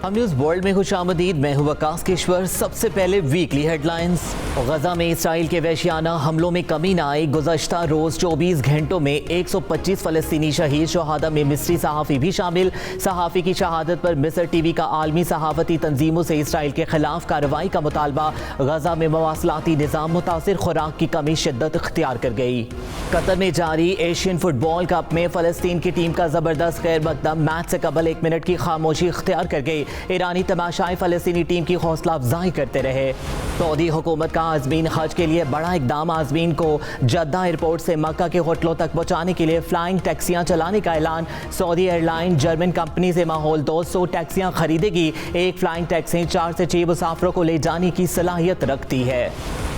ہم news world میں خوش آمدید. میں ہوں وکاس کشور. سب سے پہلے ویکلی ہیڈ لائنز. غزہ میں اسرائیل کے وحشیانہ حملوں میں کمی نہ آئی. گزشتہ روز 24 گھنٹوں میں 125 فلسطینی شہید. شہداء میں مصری صحافی بھی شامل. صحافی کی شہادت پر مصر ٹی وی کا عالمی صحافتی تنظیموں سے اسرائیل کے خلاف کارروائی کا مطالبہ. غزہ میں مواصلاتی نظام متاثر. خوراک کی کمی شدت اختیار کر گئی. قطر میں جاری ایشین فٹ بال کپ میں فلسطین کی ٹیم کا زبردست خیر مقدم. میچ سے قبل 1 منٹ کی خاموشی اختیار کر گئی. ایرانی تماشائی فلسطینی ٹیم کی حوصلہ افزائی کرتے رہے. سعودی حکومت کا عازمین حج کے لیے بڑا اقدام. عازمین کو جدہ ایئرپورٹ سے مکہ کے ہوٹلوں تک پہنچانے کے لیے فلائنگ ٹیکسیاں چلانے کا اعلان. سعودی ایئر لائن جرمن کمپنی سے ماحول دوست 100 ٹیکسیاں خریدے گی. ایک فلائنگ ٹیکسی 4 سے 6 مسافروں کو لے جانے کی صلاحیت رکھتی ہے.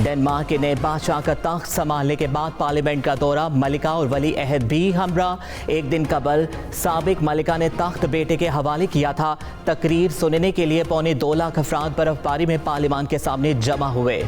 ڈنمارک کے نئے بادشاہ کا تخت سنبھالنے کے بعد پارلیمنٹ کا دورہ. ملکہ اور ولی عہد بھی ہمراہ. 1 دن قبل سابق ملکہ نے تخت بیٹے کے حوالے کیا تھا. تقریر سننے کے لیے 2.25 لاکھ افراد برف باری میں پارلیمان کے سامنے جمع ہوئے.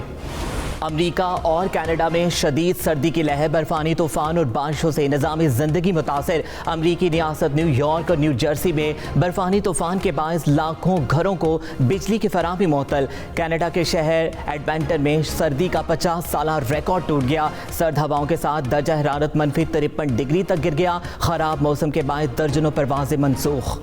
امریکہ اور کینیڈا میں شدید سردی کی لہر. برفانی طوفان اور بارشوں سے نظام زندگی متاثر. امریکی ریاست نیو یارک اور نیو جرسی میں برفانی طوفان کے باعث لاکھوں گھروں کو بجلی کی فراہمی معطل. کینیڈا کے شہر ایڈمنٹن میں سردی کا 50 سالہ ریکارڈ ٹوٹ گیا. سرد ہواؤں کے ساتھ درجہ حرارت -53 ڈگری تک گر گیا. خراب موسم کے باعث درجنوں پروازیں منسوخ.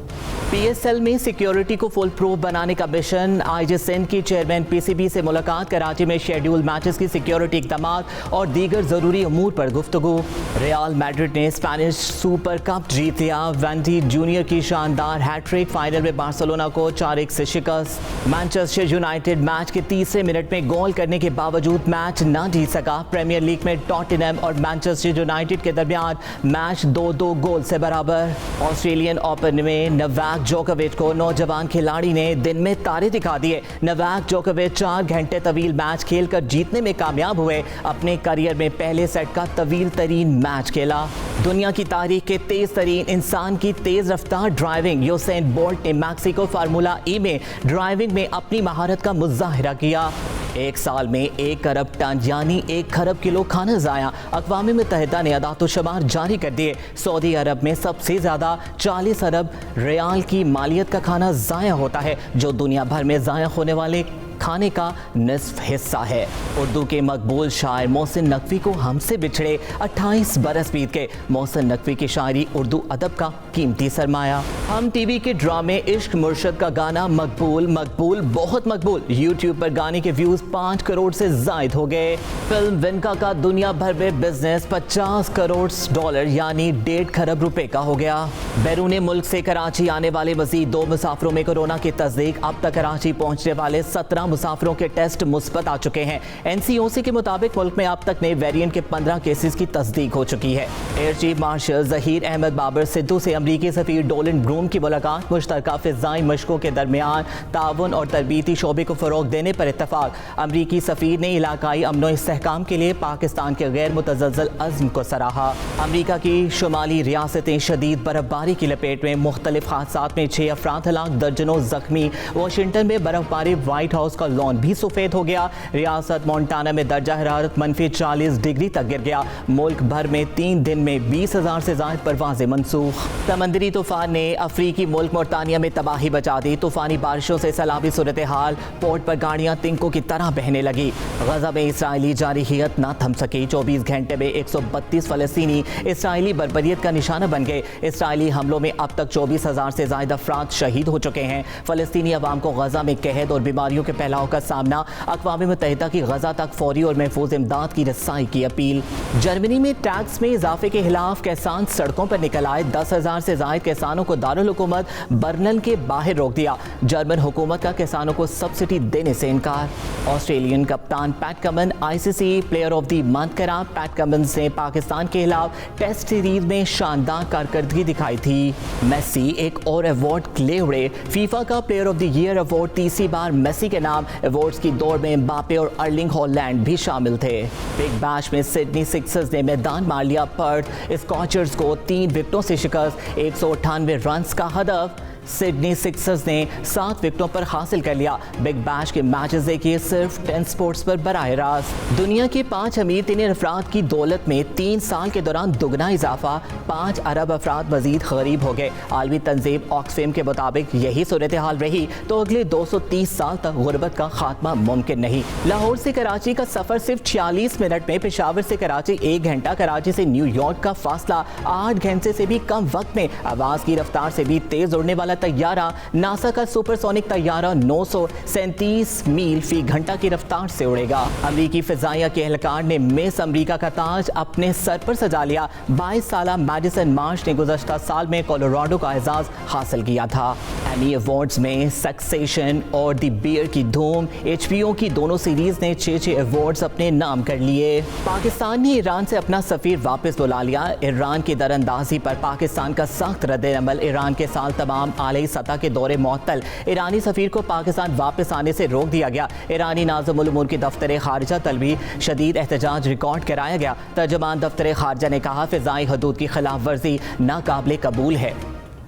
پی ایس ایل میں سیکیورٹی کو فل پروف بنانے کا مشن. آئی جے سندھ کی چیئرمین پی سی بی سے ملاقات. کراچی میں شیڈول میچز کی سیکیورٹی اقدامات اور دیگر ضروری امور پر گفتگو. ریال میڈرڈ نے اسپینش سپر کپ جیت لیا. وینڈی جونیئر کی شاندار ہیٹ-ٹرک. فائنل میں بارسلونا کو 4-1 سے شکست. مانچسٹر یونائیٹڈ میچ کے تیسرے منٹ میں گول کرنے کے باوجود میچ نہ جیت سکا. پریمیئر لیگ میں ٹاٹنہم اور مانچسٹر یونائیٹڈ کے درمیان میچ 2-2 گول سے برابر. آسٹریلین اوپن میں نوواک جوکووچ کو نوجوان کھلاڑی نے دن میں تارے دکھا دیے. نوواک جوکووچ 4 گھنٹے طویل میچ کھیل کر جیتنے میں کامیاب ہوئے. اپنے کیریئر میں پہلے سیٹ کا طویل ترین میچ کھیلا. دنیا کی تاریخ کے تیز ترین انسان کی تیز رفتار ڈرائیونگ. یوسین بولٹ نے میکسیکو فارمولا ای میں ڈرائیونگ میں اپنی مہارت کا مظاہرہ کیا. 1 سال میں 1 ارب ٹن یعنی 1 کھرب کلو کھانا ضائع. اقوام متحدہ نے اعداد و شمار جاری کر دیے. سعودی عرب میں سب سے زیادہ 40 ارب ریال کی مالیت کا کھانا ضائع ہوتا ہے جو دنیا بھر میں ضائع ہونے والے کھانے کا نصف حصہ ہے. اردو کے مقبول شاعر محسن نقوی کو ہم سے بچھڑے 28 برس بیت گئے. محسن نقوی کی شاعری اردو ادب کا قیمتی سرمایہ. ہم ٹی وی کے ڈرامے عشق مرشد کا گانا مقبول بہت مقبول. یوٹیوب پر گانے کے ویوز 5 کروڑ سے زائد ہو گئے. فلم ونکا کا دنیا بھر میں بزنس 50 کروڑ ڈالر یعنی 1.5 کھرب روپے کا ہو گیا. بیرون ملک سے کراچی آنے والے مزید 2 مسافروں میں کورونا کی تصدیق. اب تک کراچی پہنچنے والے 17 مسافروں کے ٹیسٹ مثبت آ چکے ہیں. این سی او سی کے مطابق ملک میں اب تک نئے ویرینٹ کے 15 کیسز کی تصدیق ہو چکی ہے. Air chief marshal Zaheer Ahmed Babar Sidhu سے امریکی سفیر ڈولن بروم کی ملاقات. مشترکہ فضائی مشقوں کے درمیان تعاون اور تربیتی شعبے کو فروغ دینے پر اتفاق. امریکی سفیر نے علاقائی امن و استحکام کے لیے پاکستان کے غیر متزلزل عزم کو سراہا. امریکہ کی شمالی ریاستیں شدید برف باری کی لپیٹ میں. مختلف حادثات میں 6 افراد ہلاک, درجنوں زخمی. واشنگٹن میں برف باری. وائٹ ہاؤس کا لان بھی سفید ہو گیا. ریاست مونٹانا میں درجہ حرارت -40 ڈگری تک گر گیا. ملک بھر میں 3 دن میں 20,000 سے زائد پروازیں منسوخ. سمندری طوفان نے افریقی ملک موریٹانیا میں تباہی بچا دی. طوفانی بارشوں سے سیلابی صورتحال. پورٹ پر گاڑیاں تنکوں کی طرح بہنے لگی. غزہ میں اسرائیلی جارحیت نہ تھم سکی. 24 گھنٹے میں 132 فلسطینی اسرائیلی بربریت کا نشانہ بن گئے. اسرائیلی حملوں میں اب تک 24,000 سے زائد افراد شہید ہو چکے ہیں. فلسطینی عوام کو غزہ میں قحط اور بیماریوں کے پھیلاؤ کا سامنا. اقوام متحدہ کی غزہ تک فوری اور محفوظ امداد کی رسائی کی اپیل. جرمنی میں ٹیکس میں اضافے کے خلاف کسان سڑکوں پر نکل آئے. 10,000 سے زائد کسانوں کو دارالحکومت برلن کے باہر روک دیا. جرمن حکومت کا کسانوں کو سبسڈی دینے سے انکار. آسٹریلین کپتان پیٹ کمن آئی سی C player of the month قرار. پیٹ کمنز نے پاکستان کے خلاف ٹیسٹ سیریز میں شاندار کارکردگی دکھائی تھی. میسی ایک اور ایوارڈ لے اڑے. فیفا کا player of the year award تیسری بار میسی کے نام. ایوارڈز کی دوڑ میں امباپے اور ارلنگ ہالینڈ بھی شامل تھے. بگ بیش میں سڈنی سکسرز نے میدان مار لیا. پرتھ اسکاچرز کو 3 وکٹوں سے شکست. 198 رنز کا ہدف. सिडनी सिक्सर्स ने 7 विकेटों पर हासिल कर लिया। बिग बैश के मैचेस देखिए सिर्फ 10 स्पोर्ट्स पर बराह रास्त। दुनिया के 5 अमीर तरीन अफराद की दौलत में 3 साल के दौरान दुगना इजाफा, 5 अरब अफराद मजीद गरीब हो गए। आलमी तंजीम ऑक्सफैम के मुताबिक यही सूरत हाल रही तो अगले 230 साल तक गुर्बत का खात्मा मुमकिन नहीं। लाहौर से कराची का सफर सिर्फ 46 मिनट में, पेशावर से कराची 1 घंटा, कराची से न्यूयॉर्क का फासला 8 घंटे से भी कम वक्त में। आवाज की रफ्तार से भी तेज उड़ने वाला तैयारा, नासा का सुपरसोनिक तैयारा 937 मील फी घंटा की रफ्तार से उड़ेगा। अमेरिकी फिजाइया के एहलकार ने मिस अमेरिका का ताज अपने सर पर सजा लिया। 22 साल मैडिसन मार्श ने गुज़श्ता साल में कोलोराडो का एजाज हासिल किया था। एमी अवार्ड्स में सक्सेशन और द बियर की धूम। HBO की दोनों सीरीज ने 6 अवार्ड्स अपने नाम कर लिए। पाकिस्तान ने ईरान से अपना सफीर वापस बुला लिया। ईरान की दरअंदाजी पर पाकिस्तान का सख्त रद्द-ए-अमल। ईरान के साल तमाम आली सतह के दौरे मुअत्तल। ईरानी सफीर को पाकिस्तान वापस आने से रोक दिया गया। ईरानी नाज़िमुल उमूर की दफ्तर खारिजा तल भी शदीद एहतजाज रिकॉर्ड कराया गया। तर्जुमान दफ्तर खारिजा ने कहा, फ़िज़ाई हदूद की खिलाफ वर्जी नाकाबिले कबूल है।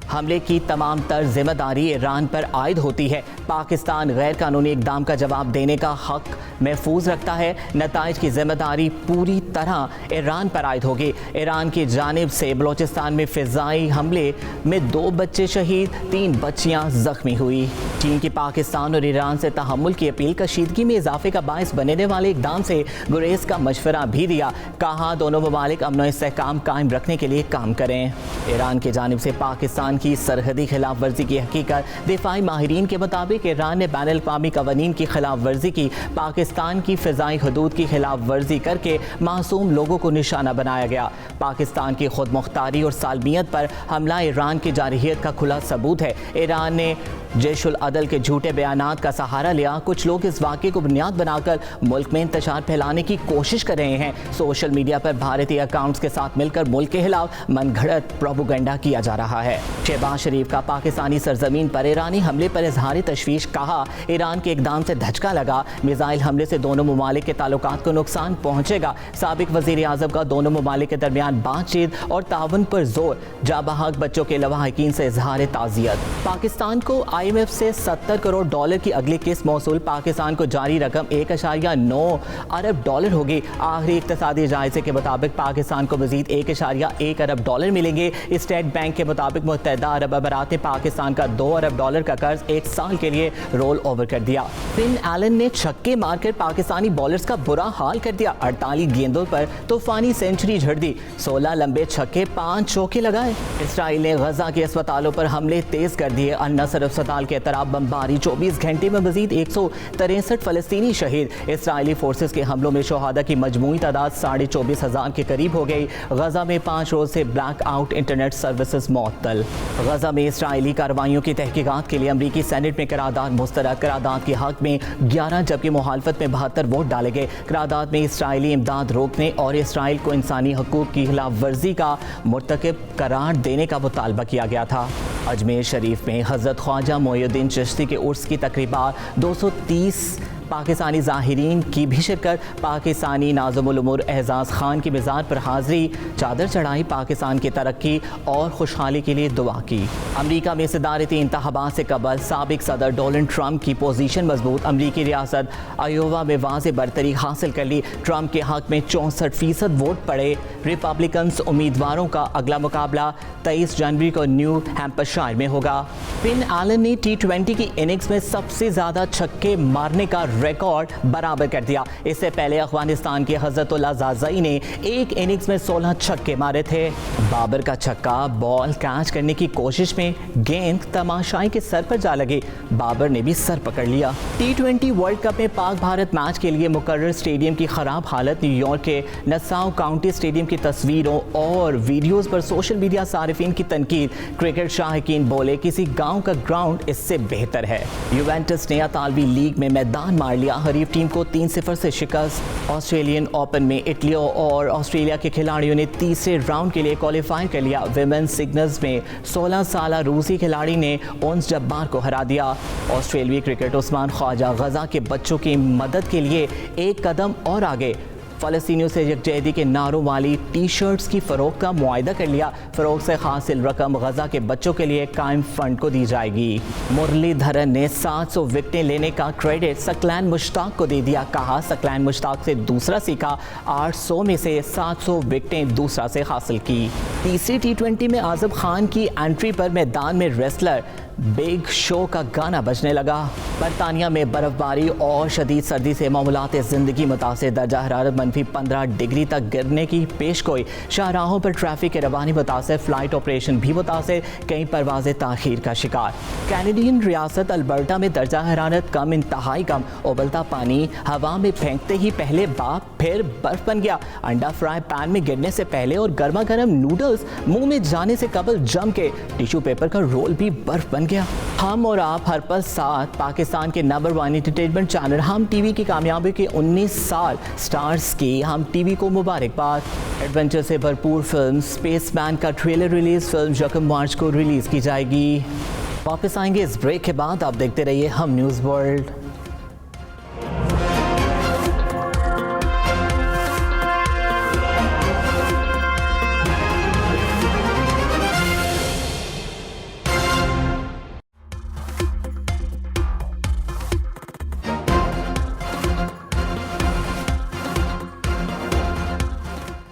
हमले की तमाम तर जिम्मेदारी ईरान पर आयद होती है। पाकिस्तान गैर कानूनी इक़दाम का जवाब देने का हक महफूज रखता है। नताइज की जिम्मेदारी पूरी तरह ईरान पर आयद होगी। ईरान की जानिब से बलोचिस्तान में फ़िज़ाई हमले में 2 बच्चे शहीद, 3 बच्चियाँ ज़ख्मी हुई। चीन की पाकिस्तान और ईरान से तहम्मुल की अपील कशीदगी में इजाफे का बायस बनने वाले इक़दाम से गुरेज का मशवरा भी दिया। कहा, दोनों ममालिक अमन व इस्तेहकाम कायम रखने के लिए काम करें। ईरान की जानिब से पाकिस्तान की सरहदी खिलाफ वर्जी की हकीकत। दिफाई माहिरीन के मुताबिक ईरान ने बैनुल अक़वामी कवानीन की खिलाफ वर्जी की। पाकिस्तान की फ़िज़ाई हदूद की खिलाफ वर्जी करके मासूम लोगों को निशाना बनाया गया। पाकिस्तान की खुद मुख्तारी और सालमियत पर हमला ईरान की जारहियत का खुला सबूत है। ईरान ने जैशुल अदल के झूठे बयानात का सहारा लिया। कुछ लोग इस वाक़े को बुनियाद बनाकर मुल्क में इंतशार फैलाने की कोशिश कर रहे हैं। सोशल मीडिया पर भारतीय अकाउंट्स के साथ मिलकर मुल्क के खिलाफ मनगढ़ंत प्रोपेगेंडा किया जा रहा है। शहबाज शरीफ का पाकिस्तानी सरजमीन पर ईरानी हमले पर इजहार तशवीश। कहा, ईरान के इक़दाम से धचका लगा। मिसाइल हमले से दोनों ममालिक के ताल्लुकात को नुकसान पहुँचेगा। साबिक वज़ीर आज़म का दोनों ममालिक के दरमियान बातचीत और ताउन पर जोर। जाबहक बच्चों के लवाहिकीन से इजहार ताज़ियत। पाकिस्तान को IMF से $70 करोड़ की अगली किस्त मौसूल। पाकिस्तान को जारी रकम 1.9 अरब डॉलर होगी। आखिरी इक़्तिसादी जायजे के मुताबिक पाकिस्तान को मज़ीद 1.1 अरब डॉलर मिलेंगे। स्टेट बैंक के मुताबिक मुत्तहिदा अरब अमारात ने पाकिस्तान का $2 अरब का कर्ज 1 साल के लिए रोल ओवर कर दिया। फिन एलन ने छक्के मारकर पाकिस्तानी बॉलर्स का बुरा हाल कर दिया। 48 गेंदों पर तूफानी सेंचुरी झड़ दी। 16 लंबे छक्के, 5 चौके लगाए। इसराइल ने गजा के अस्पतालों पर हमले तेज कर दिए। अल-नसर अस्पताल के तरफ बमबारी। 24 घंटे में मजीद 163 फ़लस्तीनी शहीद। इसराइली फोर्सेस के हमलों में शहादा की मजमूई तादाद 24,500 के करीब हो गई। गजा में 5 रोज से ब्लैक आउट, इंटरनेट सर्विसेज मुअत्तल। गजा में इसराइली कार्रवाइयों की तहकीकात के लिए अमरीकी सेनेट में करारदाद मुस्तरद। करारदाद के हक में 11 जबकि मुखालफत में 72 वोट डाले गए। करारदाद में इसराइली इमदाद रोकने और इसराइल को इंसानी हकूक़ की खिलाफ वर्जी का मुर्तकिब करार देने का मुतालबा किया गया था। अजमेर शरीफ में हज़रत ख्वाजा मोइनुद्दीन चिश्ती के उर्स की तकरीबा 230 पाकिस्तानी ज़ाहिरीन की भी शिरकत। पाकिस्तानी नाज़िमुल उमूर एजाज़ खान की मज़ार पर हाज़री, चादर चढ़ाई, पाकिस्तान की तरक्की और खुशहाली के लिए दुआ की। अमरीका में सदारती इंतखाबात से कबल साबिक सदर डोनाल्ड ट्रंप की पोजीशन मजबूत। अमरीकी रियासत आयोवा में वाज़ेह बरतरी हासिल कर ली। ट्रंप के हक में 64% वोट पड़े। रिपब्लिकन्स उम्मीदवारों का अगला मुकाबला 23 जनवरी को न्यू हैम्पशायर में होगा। फिन एलन ने T20 की इनिंग्स में सबसे ज़्यादा छक्के मारने का रिकॉर्ड बराबर कर दिया। इससे पहले अफगानिस्तान के हज़रतुल्लाह ज़ाज़ई ने एक इनिंग्स में 16 छक्के मारे थे। बाबर का छक्का, बॉल कैच करने की कोशिश में गेंद तमाशाई के सर पर जा लगी। बाबर ने भी सर पकड़ लिया। T20 वर्ल्ड कप में पाक भारत मैच के लिए मुकर्रर स्टेडियम की खराब हालत। न्यूयॉर्क के नसाउ काउंटी स्टेडियम की तस्वीरों और वीडियोस पर सोशल मीडिया सारिफिन की तनकीद। क्रिकेट शाहिकीन बोले, किसी गांव का ग्राउंड इससे बेहतर है। यूवेंटस ने इतालवी लीग में मैदान मार लिया। हरीफ टीम को 3-0 से शिकस्त। ऑस्ट्रेलियन ओपन में इटली और ऑस्ट्रेलिया के खिलाड़ियों ने तीसरे राउंड के लिए क्वालिफाई कर लिया। विमेंस सिंगल्स में 16 साल रूसी खिलाड़ी ने ओन्स जब्बार को हरा दिया। ऑस्ट्रेलियाई क्रिकेट उस्मान ख्वाजा गजा के बच्चों की मदद के लिए एक कदम और आगे। فلسطینیوں سے یکجہتی کے نعروں والی ٹی شرٹس کی فروخت کا معاہدہ کر لیا. فروخت سے حاصل رقم غزہ کے بچوں کے لیے قائم فنڈ کو دی جائے گی. مرلی دھرن نے 700 وکٹیں لینے کا کریڈٹ ثقلین مشتاق کو دے دیا. کہا ثقلین مشتاق سے دوسرا سیکھا, 800 میں سے 700 وکٹیں دوسرا سے حاصل کی. تیسری T20 میں اعظم خان کی انٹری پر میدان میں ریسلر بگ شو کا گانا بجنے لگا. برطانیہ میں برف باری اور شدید سردی سے معمولات زندگی متاثر. درجہ حرارت -15 ڈگری تک گرنے کی پیش گوئی. شاہراہوں پر ٹریفک کی روانی متاثر, فلائٹ آپریشن بھی متاثر, کئی پروازیں تاخیر کا شکار. کینیڈین ریاست البرٹا میں درجہ حرارت کم, انتہائی کم. ابلتا پانی ہوا میں پھینکتے ہی پہلے باپ پھر برف بن گیا. انڈا فرائی پین میں گرنے سے پہلے اور گرما گرم نوڈلز منہ میں جانے سے قبل جم کے ٹیشو پیپر کا رول بھی برف بن گیا. ہم اور آپ ہر پل ساتھ. پاکستان کے نمبر 1 انٹرٹینمنٹ چینل ہم ٹی وی کی کامیابی کے 19 سال. سٹارز کی ہم ٹی وی کو مبارکباد. ایڈونچر سے بھرپور فلم اسپیس مین کا ٹریلر ریلیز. فلم 1 مارچ کو ریلیز کی جائے گی. واپس آئیں گے اس بریک کے بعد. آپ دیکھتے رہیے ہم نیوز ورلڈ.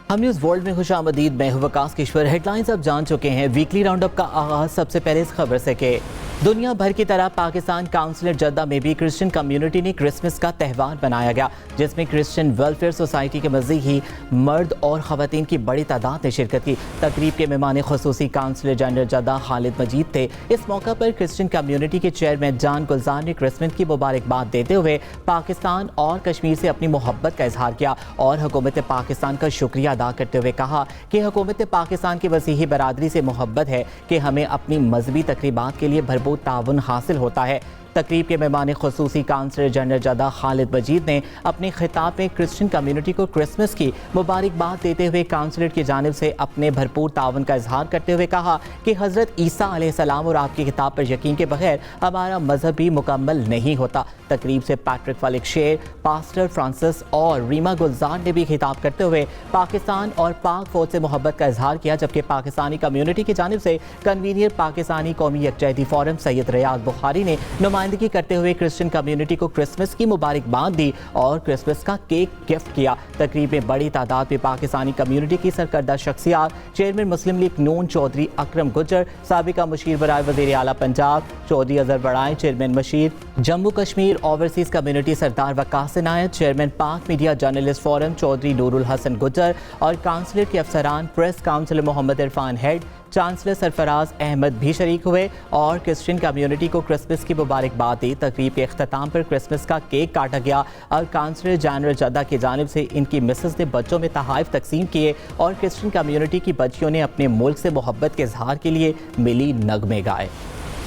ہم نیوز ورلڈ میں خوش آمدید. میں ہوں وکاس کشور. ہیڈ لائنز آپ جان چکے ہیں. ویکلی راؤنڈ اپ کا آغاز سب سے پہلے اس خبر سے کہ دنیا بھر کی طرح پاکستان کونسلر جدہ میں بھی کرسچن کمیونٹی نے کرسمس کا تہوار منایا گیا, جس میں کرسچن ویلفیئر سوسائٹی کے مزید ہی مرد اور خواتین کی بڑی تعداد نے شرکت کی. تقریب کے مہمان خصوصی کونسلر جنرل جدہ خالد مجید تھے. اس موقع پر کرسچن کمیونٹی کے چیئرمین جان گلزار نے کرسمس کی مبارکباد دیتے ہوئے پاکستان اور کشمیر سے اپنی محبت کا اظہار کیا اور حکومت پاکستان کا شکریہ ادا کرتے ہوئے کہا کہ حکومت پاکستان کی مسیحی برادری سے محبت ہے کہ ہمیں اپنی مذہبی تقریبات کے لیے بھرپور تعاون حاصل ہوتا ہے. تقریب کے مہمان خصوصی کونسلر جنرل جدہ خالد مجید نے اپنے خطاب میں کرسچن کمیونٹی کو کرسمس کی مبارکباد دیتے ہوئے کونسلر کی جانب سے اپنے بھرپور تعاون کا اظہار کرتے ہوئے کہا کہ حضرت عیسیٰ علیہ السلام اور آپ کی کتاب پر یقین کے بغیر ہمارا مذہب بھی مکمل نہیں ہوتا. تقریب سے پیٹرک فلک شیر, پاسٹر فرانسس اور ریما گلزار نے بھی خطاب کرتے ہوئے پاکستان اور پاک فوج سے محبت کا اظہار کیا, جبکہ پاکستانی کمیونٹی کی جانب سے کنوینر پاکستانی قومی یکجہتی فورم سید ریاض بخاری نے نمائندگی کرتے ہوئے کرسچن کمیونٹی کو کرسمس کی مبارکباد دی اور کرسمس کا کیک گفٹ کیا. تقریب میں بڑی تعداد میں پاکستانی کمیونٹی کی سرکردہ شخصیات, چیئرمین مسلم لیگ نون چودھری اکرم گجر, سابقہ مشیر برائے وزیر اعلیٰ پنجاب چودھری اظہر بڑائے, چیئرمین مشیر جموں کشمیر اوورسیز کمیونٹی سردار وقاص عنایت, چیئرمین پاک میڈیا جرنلسٹ فورم چودھری نور الحسن گجر اور کونسلر کے افسران, پریس کونسلر محمد عرفان ہیڈ, چانسلر سرفراز احمد بھی شریک ہوئے اور کرسچن کمیونٹی کو کرسمس کی مبارکباد دی. تقریب کے اختتام پر کرسمس کا کیک کاٹا گیا اور کونسلر جنرل جدہ کی جانب سے ان کی مسز نے بچوں میں تحائف تقسیم کیے اور کرسچن کمیونٹی کی بچیوں نے اپنے ملک سے محبت کے اظہار کے لیے ملی نغمے گائے.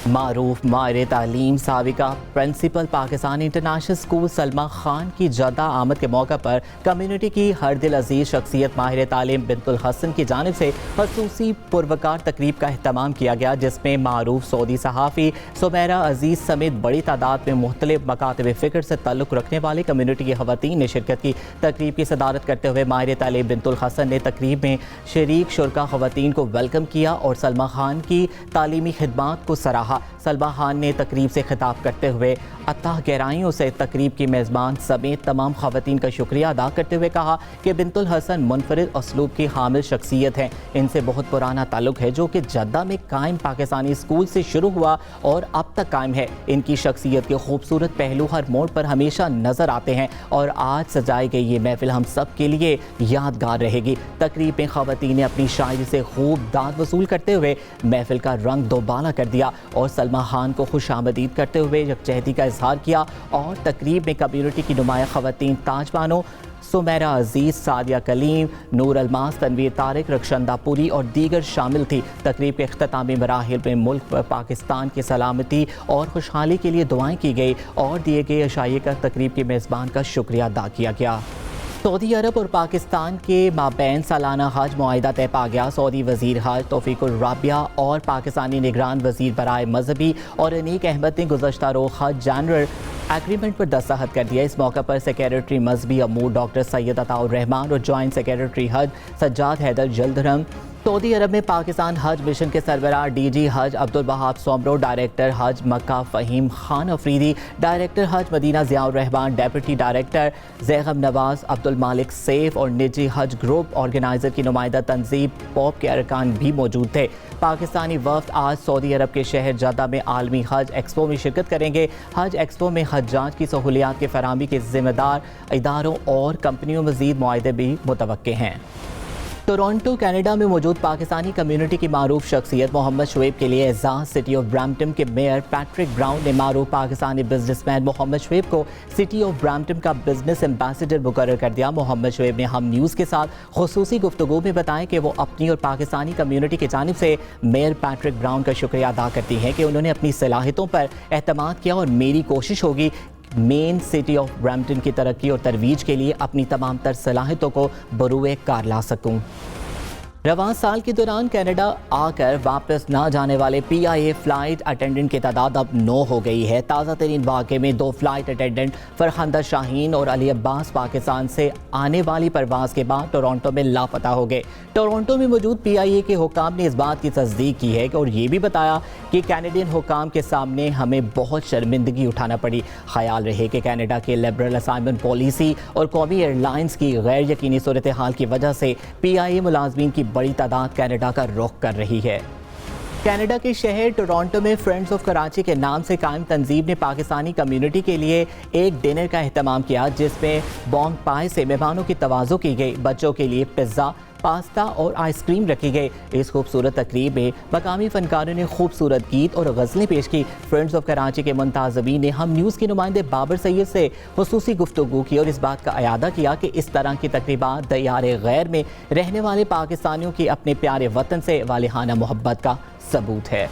معروف ماہر تعلیم سابقہ پرنسپل پاکستان انٹرنیشنل اسکول سلمہ خان کی جدہ آمد کے موقع پر کمیونٹی کی ہر دل عزیز شخصیت ماہر تعلیم بنت الحسن کی جانب سے خصوصی پروکار تقریب کا اہتمام کیا گیا, جس میں معروف سعودی صحافی سمیرہ عزیز سمیت بڑی تعداد میں مختلف مکاتب فکر سے تعلق رکھنے والے کمیونٹی کی خواتین نے شرکت کی. تقریب کی صدارت کرتے ہوئے ماہر تعلیم بنت الحسن نے تقریب میں شریک شرکا خواتین کو ویلکم کیا اور سلمہ خان کی تعلیمی خدمات کو سراہا. سلمہ خان نے تقریب سے خطاب کرتے ہوئے اتھاہ گہرائیوں سے تقریب کی میزبان سمیت تمام خواتین کا شکریہ ادا کرتے ہوئے کہا کہ بنت الحسن منفرد اسلوب کی حامل شخصیت ہیں. ان سے بہت پرانا تعلق ہے جو کہ جدہ میں قائم پاکستانی اسکول سے شروع ہوا اور اب تک قائم ہے. ان کی شخصیت کے خوبصورت پہلو ہر موڑ پر ہمیشہ نظر آتے ہیں اور آج سجائی گئی یہ محفل ہم سب کے لیے یادگار رہے گی. تقریب میں خواتین نے اپنی شاعری سے خوب داد وصول کرتے ہوئے محفل کا رنگ دوبالا کر دیا اور سلمہ خان کو خوش آمدید کرتے ہوئے یکجہتی کا اظہار کیا اور تقریب میں کمیونٹی کی نمایاں خواتین تاج بانو سمیرہ عزیز, سعدیہ کلیم, نور الماس, تنویر طارق, رخشندہ پوری اور دیگر شامل تھی. تقریب کے اختتامی مراحل میں ملک پاکستان کی سلامتی اور خوشحالی کے لیے دعائیں کی گئی اور دیے گئے عشائیے کا تقریب کے میزبان کا شکریہ ادا کیا گیا. سعودی عرب اور پاکستان کے مابین سالانہ حج معاہدہ طے پا گیا. سعودی وزیر حج توفیق الرابعہ اور پاکستانی نگران وزیر برائے مذہبی اور انیق احمد نے گزشتہ روز حج جنرل एग्रीमेंट पर दस्तखत कर दिया। इस मौके पर सेक्रेटरी मजहबी अमूर डॉक्टर सैयद अताउर रहमान और जॉइंट सेक्रेटरी हज सज्जाद हैदर जल्दरम, सऊदी अरब में पाकिस्तान हज मिशन के सरबराह डीजी हज अब्दुल वहाब सोमरो, डायरेक्टर हज मक्का फ़हीम खान अफरीदी, डायरेक्टर हज Medina Ziaur Rehman, deputy director ज़ैगब नवाज, अब्दुल मालिक सैफ और निजी हज ग्रुप ऑर्गेनाइज़र की नुमाइंदा तंजीब पॉप के अरकान भी मौजूद थे। पाकिस्तानी वफ़द आज सऊदी अरब के शहर जद्दा में आलमी हज एक्सपो में शिरकत करेंगे। हज एक्सपो में हज्जाज की सहूलियात की फराहमी के ज़िम्मेदार इदारों और कंपनियों मज़ीद मुआहदे भी मुतवक्के हैं। टोरंटो कनाडा में मौजूद पाकिस्तानी कम्युनिटी की मारूफ शख्सियत मोहम्मद शुएब के लिए एजाज़ सिटी ऑफ ब्रैम्पटन के मेयर पैट्रिक ब्राउन ने मारूफ पाकिस्तानी बिजनेसमैन मोहम्मद शुएब को सिटी ऑफ ब्रैम्पटन का बिजनेस एम्बेसडर मुकर्रर कर दिया। मोहम्मद शुएब ने हम न्यूज़ के साथ खुसूसी गुफ्तगू में बताया कि वो अपनी और पाकिस्तानी कम्युनिटी की जानिब से मेयर पैट्रिक ब्राउन का शुक्रिया अदा करती हैं कि उन्होंने अपनी सलाहियतों पर एतमाद किया और मेरी कोशिश होगी मेन सिटी ऑफ ब्रैम्पटन की तरक्की और तरवीज के लिए अपनी तमाम तर सलाहियतों को बरूए कार ला सकूं। रवां साल के दौरान कनाडा आकर वापस ना जाने वाले PIA फ़्लाइट अटेंडेंट की तादाद अब 9 हो गई है। ताज़ा तरीन वाक़े में 2 फ़्लाइट अटेंडेंट फरखंदा शाहीन और अली अब्बास पाकिस्तान से आने वाली परवाज़ के बाद टोरंटो में लापता हो गए। टोरंटो में मौजूद PIA के हुकाम ने इस बात की तस्दीक की है और ये भी बताया कि कैनेडियन हुकाम के सामने हमें बहुत शर्मिंदगी उठाना पड़ी। ख्याल रहे कि कनाडा के लिबरल असाइनमेंट पॉलिसी और कौमी एयरलाइंस की गैर यकीनी सूरत हाल की वजह से PIA मुलाजमीन की बड़ी तादाद कनाडा का रुख कर रही है। कनाडा के शहर टोरंटो में फ्रेंड्स ऑफ कराची के नाम से कायम तंजीम ने पाकिस्तानी कम्युनिटी के लिए एक डिनर का एहतमाम किया, जिसमें बोंग पाई से मेहमानों की तवाज़ो की गई। बच्चों के लिए पिज़्ज़ा, पास्ता और आइसक्रीम रखी गई। इस खूबसूरत तकरीब में मकामी फनकारों ने खूबसूरत गीत और गज़लें पेश की। फ्रेंड्स ऑफ कराची के मुंताज़बीन ने हम न्यूज़ के नुमाइंदे बाबर सैयद से खुसूसी गुफ्तगू की और इस बात का अयादा किया कि इस तरह की तकरीबात दयारे गैर में रहने वाले पाकिस्तानियों की अपने प्यारे वतन से वालिहाना मोहब्बत का सबूत है।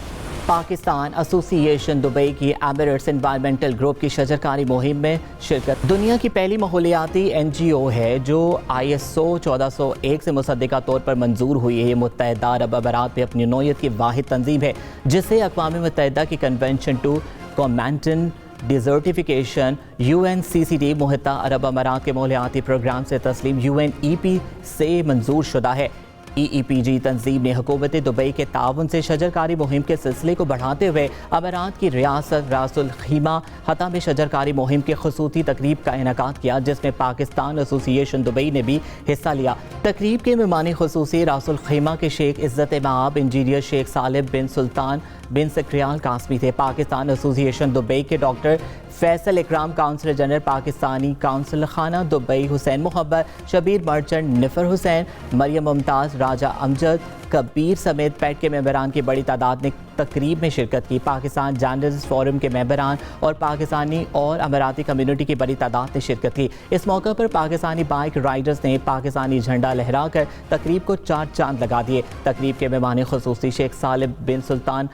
पाकिस्तान एसोसिएशन दुबई की एमिरेट्स एनवायरमेंटल ग्रुप की शजरकारी मुहिम में शिरकत। दुनिया की पहली माहौलियाती NGO है जो ISO 1401 से मुसद्दिका तौर पर मंजूर हुई है। ये मुत्तहिदा अरब अमारात में अपनी नौइयत की वाहिद तंजीम है जिसे अक़वाम मुत्तहिदा की convention to combat desertification UNCCD मुहिता अरब अमारात के माहौलियाती प्रोग्राम से तस्लीम UNEP से मंजूर शुदा है। EEPG तंजीम ने हुकूमत दुबई के ताउन से शजरकारी मुहिम के सिलसिले को बढ़ाते हुए अमारात की रियासत रासुल खीमा हता में शजरकारी मुहिम की खुसूसी तकरीब का इनेकाद किया, जिसमें पाकिस्तान एसोसिएशन दुबई ने भी हिस्सा लिया। तकरीब के मेहमान खुसूसी रासुल खीमा के शेख इज़्ज़त माब इंजीनियर शेख सालिब बिन सुल्तान बिन सक्रियाल कासमी थे। पाकिस्तान एसोसिएशन दुबई के डॉक्टर फैसल इकराम, काउंसलर जनरल पाकिस्तानी काउंसिल खाना दुबई हुसैन मोहब्बत, शबीर मर्चेंट निफर हुसैन, मरियम मुमताज़, राजा अमजद, कबीर समेत पैट के मेंबरान की बड़ी तादाद ने तकरीब में शिरकत की। पाकिस्तान जर्नलिस्ट फोरम के मेंबरान और पाकिस्तानी और अमाराती कम्युनिटी की बड़ी तादाद ने शिरकत की। इस मौके पर पाकिस्तानी बाइक राइडर्स ने पाकिस्तानी झंडा लहराकर तकरीब को 4 चांद लगा दिए। तकरीब के मेहमान खुसूसी शेख सालिब बिन सुल्तान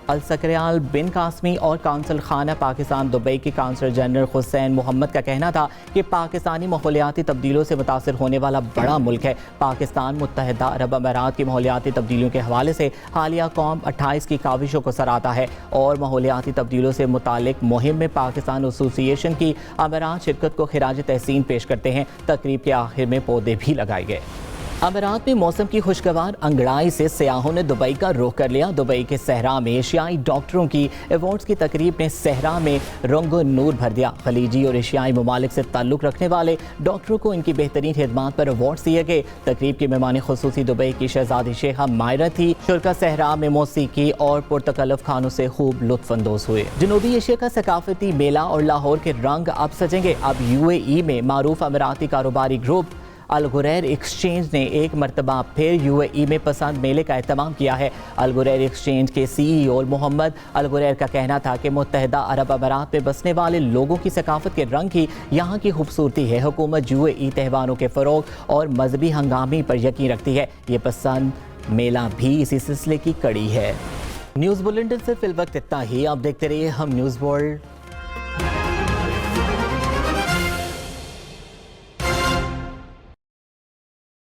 अल सक्रियाल बिन कासमी और काउंसिल खाना पाकिस्तान दुबई के काउंसलर जनरल हुसैन मोहम्मद का कहना था कि पाकिस्तानी माहौलियाती तब्दीलियों से मुतासर होने वाला बड़ा मुल्क है। पाकिस्तान मुत्तहिदा अरब अमारात की माहौलियाती तब्दीलियों के हवाले से हालिया कॉम 28 की काविशों को सराहता है और माहौलियाती तब्दीलियों से मुतालिक मुहिम में पाकिस्तान एसोसिएशन की अमारात शिरकत को खिराज तहसीन पेश करते हैं। तकरीब के आखिर में पौधे भी लगाए गए। अमारात में मौसम की खुशगवार अंगड़ाई से सयाहों ने दुबई का रुख कर लिया। दुबई के सहरा में एशियाई डॉक्टरों की अवार्ड्स की तकरीब ने सहरा में रंगो नूर भर दिया। खलीजी और एशियाई ममालिक से ताल्लुक़ रखने वाले डॉक्टरों को इनकी बेहतरीन खिदमात पर अवार्ड्स दिए गए। तकरीब के मेहमान खुसूसी दुबई की शहजादी शेखा मायरा थी। शुरका सहरा में मौसीकी और पुरतकल्लफ खानों से खूब लुत्फानंदोज हुए। जनूबी एशिया का सकाफती मेला और लाहौर के रंग अब सजेंगे। अब UAE में मारूफ अमाराती कारोबारी ग्रुप अल गुरैर एक्सचेंज ने एक मरतबा फिर UAE में पसंद मेले का एहतमाम किया है। अल गुरैर एक्सचेंज के CEO मोहम्मद अल गुरैर का कहना था कि मुत्तहिदा अरब अमारात में बसने वाले लोगों की सकाफत के रंग ही यहाँ की खूबसूरती है। हुकूमत UAE त्योहारों के फ़रोग़ और मजहबी हंगामी पर यकीन रखती है। ये पसंद मेला भी इसी सिलसिले की कड़ी है। न्यूज़ बुलेटिन से फिल वक्त इतना ही। आप देखते रहिए हम न्यूज़ वर्ल्ड।